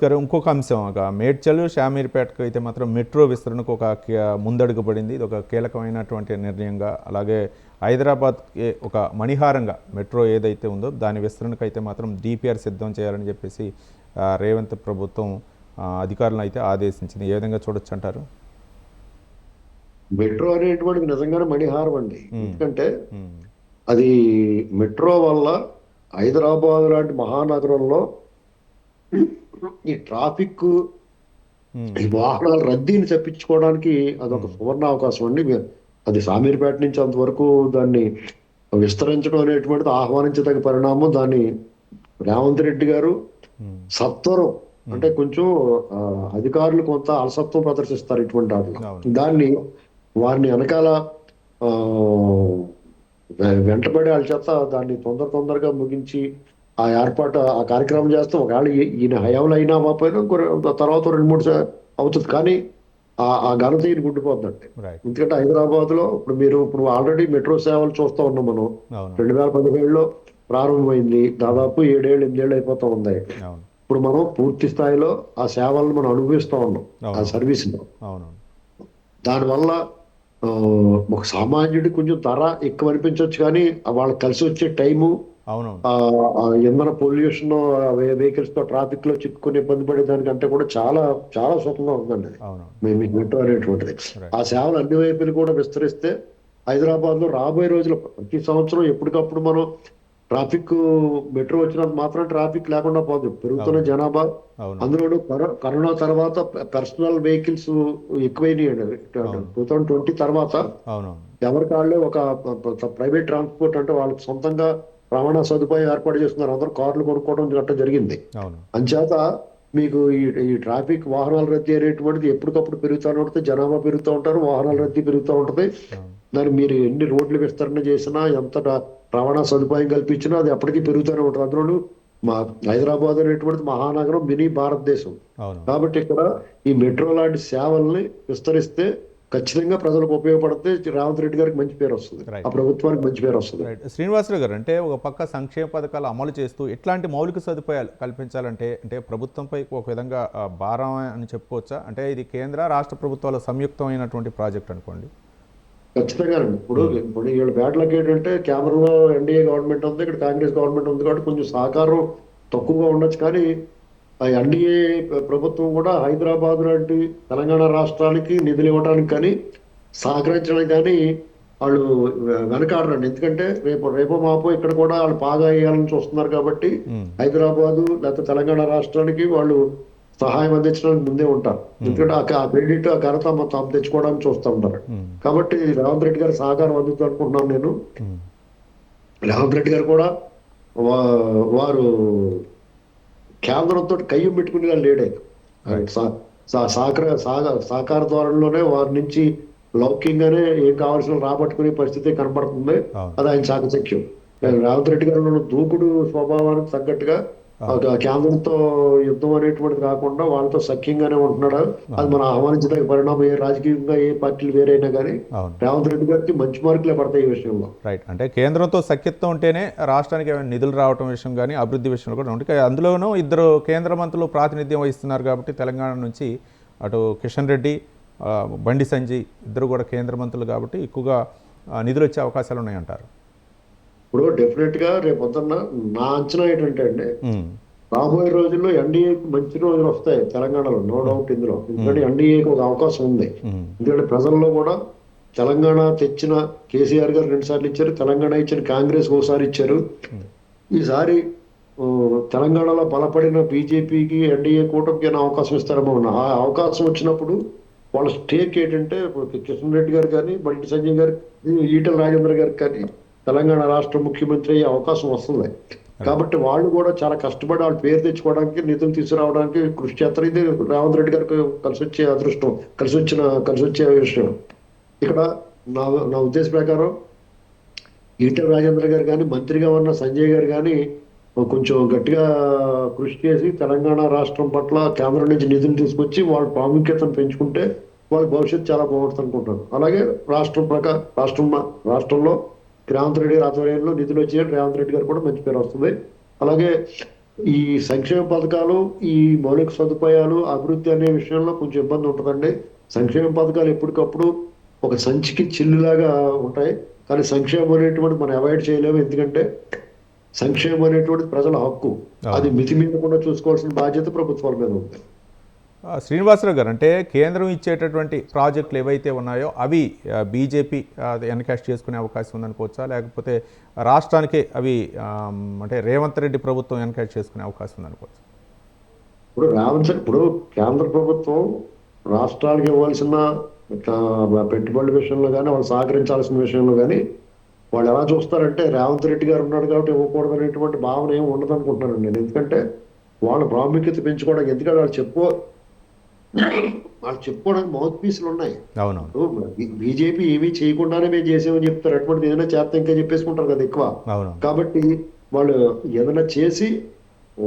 ఇంకొక అంశం మేడ్చల్ షామీర్పేటకు అయితే మాత్రం మెట్రో విస్తరణకు ఒక ముందడుగు పడింది. ఇది ఒక కీలకమైనటువంటి నిర్ణయంగా, అలాగే హైదరాబాద్కి ఒక మణిహారంగా మెట్రో ఏదైతే ఉందో దాని విస్తరణకు అయితే మాత్రం డిపిఆర్ సిద్ధం చేయాలని చెప్పేసి రేవంత్ ప్రభుత్వం అధికారులను అయితే ఆదేశించింది. ఏ విధంగా చూడొచ్చు అంటారు? మెట్రో అనేటువంటిది నిజంగానే మణిహారం అండి. ఎందుకంటే అది మెట్రో వల్ల హైదరాబాద్ లాంటి మహానగరంలో ఈ ట్రాఫిక్, ఈ వాహనాల రద్దీని తప్పించుకోవడానికి అదొక సువర్ణ అవకాశం అండి. అది షామీర్పేట నుంచి అంతవరకు దాన్ని విస్తరించడం అనేటువంటిది ఆహ్వానించదగ్గ పరిణామం. దాన్ని రేవంత్ రెడ్డి గారు సత్వరం, అంటే కొంచెం అధికారులు కొంత అలసత్వం ప్రదర్శిస్తారు ఇటువంటి వాటిలో. దాన్ని వారిని వెనకాల వెంటబడి వాళ్ళ చేత దాన్ని తొందరగా ముగించి ఆ ఏర్పాటు, ఆ కార్యక్రమం చేస్తాం. ఒకవేళ ఈయన హయాంలో అయినా పోయినా తర్వాత 2-3 అవుతుంది, కానీ ఆ ఘనత ఈయన గుండిపోతుందండి. ఎందుకంటే హైదరాబాద్ లో ఇప్పుడు ఆల్రెడీ మెట్రో సేవలు చూస్తూ ఉన్నాం మనం. 2017లో ప్రారంభమైంది, దాదాపు 7-8 అయిపోతా ఉంది. ఇప్పుడు మనం పూర్తి స్థాయిలో ఆ సేవలను మనం అనుభవిస్తూ ఉన్నాం, ఆ సర్వీస్ లో. దానివల్ల ఒక సామాన్యుడి కొంచెం ధర ఎక్కువ అనిపించవచ్చు, కానీ వాళ్ళకి కలిసి వచ్చే టైము, ఇంధన పొల్యూషన్, వెహికల్స్ తో ట్రాఫిక్ లో చిక్కుకుని ఇబ్బంది పడే దానికంటే కూడా చాలా చాలా సుఖంగా ఉందండి మీకు మెట్రో అనేటువంటిది. ఆ సేవలు అన్ని వైపులు కూడా విస్తరిస్తే హైదరాబాద్ లో రాబోయే రోజులు ప్రతి సంవత్సరం ఎప్పటికప్పుడు మనం ట్రాఫిక్, మెట్రో వచ్చినంత మాత్రం ట్రాఫిక్ లేకుండా పోదు. పెరుగుతున్న జనాభా, అందులోనూ కరోనా తర్వాత పర్సనల్ వెహికల్స్ ఎక్కువైనాయండి. 2020 తర్వాత ఎవరికి వాళ్ళే ఒక ప్రైవేట్ ట్రాన్స్పోర్ట్, అంటే వాళ్ళకి సొంతంగా రవాణా సదుపాయం ఏర్పాటు చేస్తున్నారు. అందరూ కార్లు కొనుక్కోవడం గట్ట జరిగింది. అంచేత మీకు ఈ ట్రాఫిక్, వాహనాల రద్దీ అనేటువంటిది ఎప్పటికప్పుడు పెరుగుతూ ఉంటుంది. జనాభా పెరుగుతూ ఉంటారు, వాహనాల రద్దీ పెరుగుతూ ఉంటుంది. దాన్ని మీరు ఎన్ని రోడ్లు విస్తరణ చేసినా, ఎంత రవాణా సదుపాయం కల్పించినా అది ఎప్పటికీ పెరుగుతూనే ఉంటుంది. అందులోనూ హైదరాబాద్ అనేటువంటిది మహానగరం, మినీ భారతదేశం. కాబట్టి ఇక్కడ ఈ మెట్రో లాంటి సేవల్ని విస్తరిస్తే ఖచ్చితంగా ప్రజలకు ఉపయోగపడితే రేవంత్ రెడ్డి గారికి మంచి పేరు వస్తుంది, ఆ ప్రభుత్వానికి మంచి పేరు వస్తుంది. శ్రీనివాసరావు గారు, అంటే ఒక పక్క సంక్షేమ పథకాలు అమలు చేస్తూ ఎట్లాంటి మౌలిక సదుపాయాలు కల్పించాలంటే ప్రభుత్వంపై ఒక విధంగా భారం అని చెప్పుకోవచ్చా? అంటే ఇది కేంద్ర రాష్ట్ర ప్రభుత్వాల సంయుక్తమైనటువంటి ప్రాజెక్ట్ అనుకోండి. ఖచ్చితంగా ఇప్పుడు వీళ్ళ బ్యాట్లకి ఏంటంటే కేంద్రంలో ఎన్డీఏ గవర్నమెంట్ ఉంది, ఇక్కడ కాంగ్రెస్ గవర్నమెంట్ ఉంది, కాబట్టి కొంచెం సహకారం తక్కువగా ఉండొచ్చు. కానీ ఎన్డీఏ ప్రభుత్వం కూడా హైదరాబాద్ లాంటి తెలంగాణ రాష్ట్రానికి నిధులు ఇవ్వడానికి కానీ సహకరించడానికి కానీ వాళ్ళు వెనకాడరండి. ఎందుకంటే రేపో మాపో ఇక్కడ కూడా వాళ్ళు బాగా వేయాలని చూస్తున్నారు. కాబట్టి హైదరాబాదు లేకపోతే తెలంగాణ రాష్ట్రానికి వాళ్ళు సహాయం అందించడానికి ముందే ఉంటారు. ఎందుకంటే ఆ క్రెడిట్, ఆ ఘనత తాము తెచ్చుకోవడానికి చూస్తూ ఉంటారు. కాబట్టి రేవంత్ రెడ్డి గారి సహకారం అందుతుంది అనుకుంటున్నాను నేను. రేవంత్ రెడ్డి గారు కూడా వారు కేంద్రంతో కయ్యం పెట్టుకుని లేడే, సహకార ద్వారంలోనే వారి నుంచి లౌకికంగానే ఏం కావాల్సిన రాబట్టుకునే పరిస్థితి కనబడుతుంది. అది ఆయన చాకచక్యం. రేవంత్ రెడ్డి గారు దూకుడు స్వభావానికి తగ్గట్టుగా కేంద్రంతో యుద్ధం అనేటువంటిది కాకుండా వాళ్ళతో సఖ్యంగానే ఉంటున్నాడు. అది మనం ఆహ్వానించడానికి పరిణామం. రాజకీయంగా ఏ పార్టీలు వేరైనా కానీ రేవంత్ రెడ్డి గారికి మంచి మార్కులే పడతాయి ఈ విషయంలో. రైట్, అంటే కేంద్రంతో సఖ్యత్వం ఉంటేనే రాష్ట్రానికి ఏమైనా నిధులు రావడం విషయం కానీ అభివృద్ధి విషయంలో కూడా ఉంటుంది. అందులోనూ 2 కేంద్ర మంత్రులు ప్రాతినిధ్యం వహిస్తున్నారు కాబట్టి తెలంగాణ నుంచి అటు కిషన్ రెడ్డి, బండి సంజయ్ ఇద్దరు కూడా కేంద్ర మంత్రులు కాబట్టి ఎక్కువగా నిధులు వచ్చే అవకాశాలు ఉన్నాయంటారు. ఇప్పుడు డెఫినెట్ గా రేపు పొద్దున్న నా అంచనా ఏంటంటే అండి, రాబోయే రోజుల్లో ఎన్డీఏకి మంచి రోజులు వస్తాయి తెలంగాణలో, నో డౌట్ ఇందులో. ఎందుకంటే ఎన్డీఏకి ఒక అవకాశం ఉంది. ఎందుకంటే ప్రజల్లో కూడా తెలంగాణ తెచ్చిన కేసీఆర్ గారు 2 సార్లు ఇచ్చారు, తెలంగాణ ఇచ్చిన కాంగ్రెస్ ఒకసారి ఇచ్చారు. ఈసారి తెలంగాణలో బలపడిన బీజేపీకి, ఎన్డీఏ కూటమికి అవకాశం ఇస్తారేమో. ఆ అవకాశం వచ్చినప్పుడు వాళ్ళ స్టేక్ ఏంటంటే, కిషన్ రెడ్డి గారు కానీ, బండి సంజయ్ గారు, ఈటెల రాజేంద్ర గారికి కానీ తెలంగాణ రాష్ట్ర ముఖ్యమంత్రి అయ్యే అవకాశం వస్తుంది. కాబట్టి వాళ్ళు కూడా చాలా కష్టపడి వాళ్ళ పేరు తెచ్చుకోవడానికి, నిధులు తీసుకురావడానికి కృషి చేస్తారు. ఇది రేవంత్ రెడ్డి గారికి కలిసి వచ్చే అదృష్టం, కలిసి వచ్చే విషయం. ఇక్కడ నా ఉద్దేశం ప్రకారం ఈటెల రాజేంద్ర గారు కానీ, మంత్రిగా ఉన్న సంజయ్ గారు కానీ కొంచెం గట్టిగా కృషి చేసి తెలంగాణ రాష్ట్రం పట్ల కేంద్రం నుంచి నిధులు తీసుకొచ్చి వాళ్ళ ప్రాముఖ్యతను పెంచుకుంటే వాళ్ళ భవిష్యత్తు చాలా బాగుంటుంది అనుకుంటారు. అలాగే రాష్ట్రంలో రేవంత్ రెడ్డి ఆధ్వర్యంలో నిధులు వచ్చి రేవంత్ రెడ్డి గారు కూడా మంచి పేరు వస్తుంది. అలాగే ఈ సంక్షేమ పథకాలు, ఈ మౌలిక సదుపాయాలు, అభివృద్ధి అనే విషయంలో కొంచెం ఇబ్బంది ఉంటుందండి. సంక్షేమ పథకాలు ఎప్పటికప్పుడు ఒక సంచికి చిల్లులాగా ఉంటాయి. కానీ సంక్షేమం అనేటువంటిది మనం అవాయిడ్ చేయలేము. ఎందుకంటే సంక్షేమం అనేటువంటిది ప్రజల హక్కు. అది అవును. మితిమీరకుండా చూసుకోవాల్సిన బాధ్యత ప్రభుత్వాల మీద ఉంది. శ్రీనివాసరావు గారు, అంటే కేంద్రం ఇచ్చేటటువంటి ప్రాజెక్టులు ఏవైతే ఉన్నాయో అవి బీజేపీ ఎన్కాష్ చేసుకునే అవకాశం ఉందనుకోవచ్చా, లేకపోతే రాష్ట్రానికి అవి అంటే రేవంత్ రెడ్డి ప్రభుత్వం ఎన్కాష్ చేసుకునే అవకాశం ఉందనుకోవచ్చు? ఇప్పుడు కేంద్ర ప్రభుత్వం రాష్ట్రాలకు ఇవ్వాల్సిన పెట్టుబడుల విషయంలో కానీ, వాళ్ళు సహకరించాల్సిన విషయంలో కానీ వాళ్ళు ఎలా చూస్తారంటే రేవంత్ రెడ్డి గారు ఉన్నాడు కాబట్టి ఇవ్వకూడదు అనేటువంటి భావన ఏమి ఉండదు అనుకుంటున్నాను నేను. ఎందుకంటే వాళ్ళ ప్రాముఖ్యత పెంచుకోవడానికి, ఎందుకంటే వాళ్ళు చెప్పుకోవడానికి మౌత్ పీసులు ఉన్నాయి. అవునవును. బీజేపీ ఏమీ చేయకుండానే మేము చేసామని చెప్తారు. అటువంటి ఏదైనా చేత ఇంకా చెప్పేసుకుంటారు కదా ఎక్కువ. అవును. కాబట్టి వాళ్ళు ఏదైనా చేసి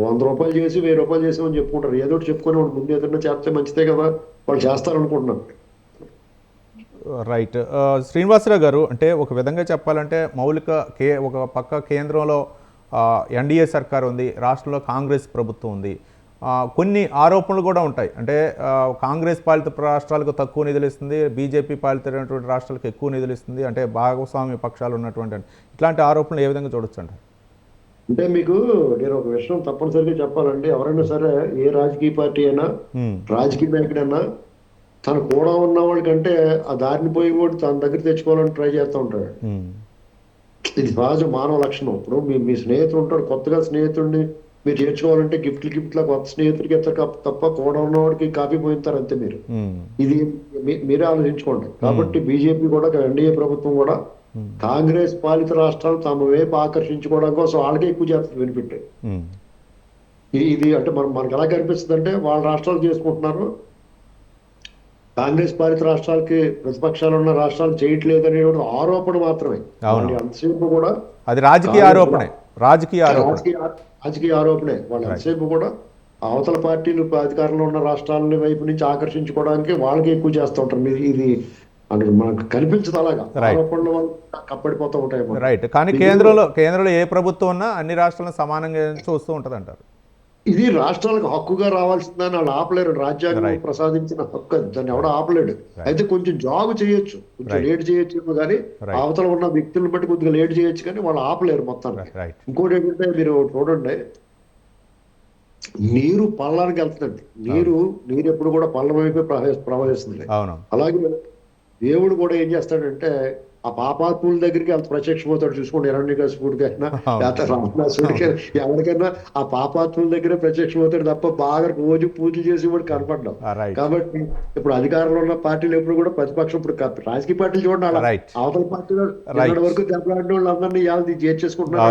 100 రూపాయలు చేసి 1000 రూపాయలు చేసామని చెప్పుకుంటారు. ఏదో ఒకటి చెప్పుకొని వాళ్ళు ముందు ఏదైనా చేస్తే మంచిదే కదా, వాళ్ళు చేస్తారనుకుంటున్నాను. రైట్. శ్రీనివాసరావు గారు, అంటే ఒక విధంగా చెప్పాలంటే ఒక పక్క కేంద్రంలో ఎన్డీఏ సర్కార్ ఉంది, రాష్ట్రంలో కాంగ్రెస్ ప్రభుత్వం ఉంది. కొన్ని ఆరోపణలు కూడా ఉంటాయి. అంటే కాంగ్రెస్ పాలిత రాష్ట్రాలకు తక్కువ నిధులు ఇస్తుంది, బీజేపీ పాలితమైనటువంటి రాష్ట్రాలకు ఎక్కువ నిధులు ఇస్తుంది, అంటే భాగస్వామ్య పక్షాలు ఉన్నటువంటి ఇట్లాంటి ఆరోపణలు ఏ విధంగా చూడొచ్చు అంటారు? అంటే మీకు నేను ఒక విషయం తప్పనిసరిగా చెప్పాలండి. ఎవరైనా సరే, ఏ రాజకీయ పార్టీ అయినా, రాజకీయ నాయకుడైనా తన కూడా ఉన్న వాళ్ళకంటే ఆ దారిని పోయి కూడా తన దగ్గర తెచ్చుకోవాలని ట్రై చేస్తూ ఉంటాడు. ఇది సహజ మానవ లక్షణం. ఇప్పుడు మీ స్నేహితుడు ఉంటాడు, కొత్తగా స్నేహితుడిని మీరు చేర్చుకోవాలంటే గిఫ్ట్లా కొత్త స్నేహితుడికి తప్ప కూడా ఉన్నవాడికి కాపీ పోయిస్తారు అంతే. మీరు ఇది మీరే ఆలోచించుకోండి. కాబట్టి బీజేపీ కూడా, ఎన్డీఏ ప్రభుత్వం కూడా కాంగ్రెస్ పాలిత రాష్ట్రాలు తమ వైపు ఆకర్షించుకోవడం కోసం వాళ్ళకే ఎక్కువ చేస్తుంది బెనిఫిట్. ఇది అంటే మనకు ఎలా కనిపిస్తుంది అంటే వాళ్ళ రాష్ట్రాలు చేసుకుంటున్నారు, కాంగ్రెస్ పాలిత రాష్ట్రాలకి ప్రతిపక్షాలు ఉన్న రాష్ట్రాలు చేయట్లేదు అనే ఆరోపణ మాత్రమే. అంతసేపు కూడా అది రాజకీయ ఆరోపణే. రాజకీయ ఆరోపణే. వాళ్ళు ఎంతసేపు కూడా అవతల పార్టీలు అధికారంలో ఉన్న రాష్ట్రాల వైపు నుంచి ఆకర్షించుకోవడానికి వాళ్ళకి ఎక్కువ చేస్తూ ఉంటారు. ఇది అంటే మనకు కనిపించదు అలాగా. ఆరోపణలు వాళ్ళు కప్పడిపోతూ ఉంటాయి. రైట్. కానీ కేంద్రంలో ఏ ప్రభుత్వం ఉన్నా అన్ని రాష్ట్రాలను సమానంగా చూస్తూ ఉంటది అంటారు. ఇది రాష్ట్రాలకు హక్కుగా రావాల్సిందని వాళ్ళు ఆపలేరు. రాజ్యాంగం ప్రసాదించిన హక్కు అది, దాన్ని ఎవడో ఆపలేడు. అయితే కొంచెం జాబ్ చేయొచ్చు, కొంచెం లేట్ చేయొచ్చు, కానీ అవతల ఉన్న వ్యక్తులను బట్టి కొద్దిగా లేట్ చేయొచ్చు, కానీ వాళ్ళు ఆపలేరు మొత్తానికి. ఇంకోటి ఏంటంటే మీరు చూడండి, నీరు పల్లానికి వెళ్తుందండి. నీరు ఎప్పుడు కూడా పల్లం వైపే ప్రవహిస్తుంది. అలాగే దేవుడు కూడా ఏం చేస్తాడంటే ఆ పాపాత్ముల దగ్గరికి అంత ప్రత్యక్షమవుతాడు. చూసుకోండి, హిరణ్యకశిపుడికైనా లేకపోతే రావణాసుడికి, ఎవరికైనా ఆ పాపాత్ముల దగ్గరే ప్రత్యక్షమవుతాడు తప్ప బాగా రోజు పూజలు చేసి కూడా కనపడ్డాం. కాబట్టి ఇప్పుడు అధికారంలో ఉన్న పార్టీలు ఎప్పుడు కూడా ప్రతిపక్షం, ఇప్పుడు రాజకీయ పార్టీలు చూడండి, అలా అవతల పార్టీలో వరకు దెబ్బలాడిన వాళ్ళందరినీ చేర్చేసుకుంటారు.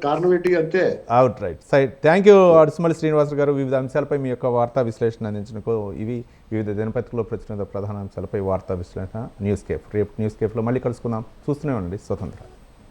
కారణం ఏంటి అంటే out right side. Thank you Adusumalli Srinivasarao garu. వివిధ అంశాలపై మీ యొక్క వార్తా విశ్లేషణ అందించినందుకు. ఇవి వివిధ దినపత్రికలో ప్రచురిత ప్రధాన అంశాలపై వార్తా విశ్లేషణ న్యూస్ కేఫ్. రేపు న్యూస్ కేఫ్లో మళ్ళీ కలుసుకుందాం. చూస్తూనే ఉండండి స్వతంత్ర.